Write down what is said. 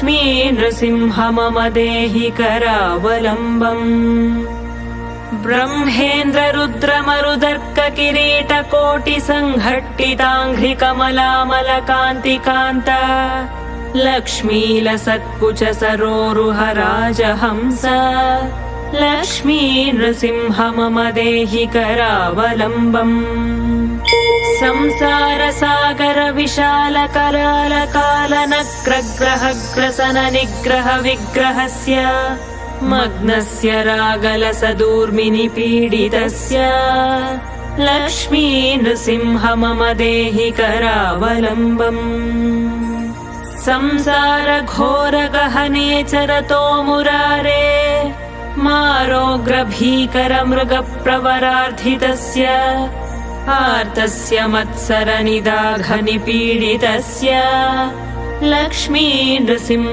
लक्ष्मी नृसिंह मम देहि करावलम्बम् ब्रह्मेन्द्र रुद्र मरुदर्क किरीट कोटि संघट्टिताङ्घ्रि कमलामलकान्तिकान्त लक्ष्मीलसत्कुच सरोरुह राजहंस लक्ष्मी नृसिंह मम देहि करावलम्बम् संसार सागर विशाल कराल कालनक्रग्रह ग्रसन निग्रह विग्रहस्य मग्नस्य रागलस दूर्मिनि पीडितस्य लक्ष्मी नृसिंह मम देहि करावलम्बम् संसार घोर गहने चरतो मुरारे मारोग्र भीकर मृग प्रवरार्धितस्य आर्तस्य मत्सर निदाघ निपीडितस्य लक्ष्मी नृसिंह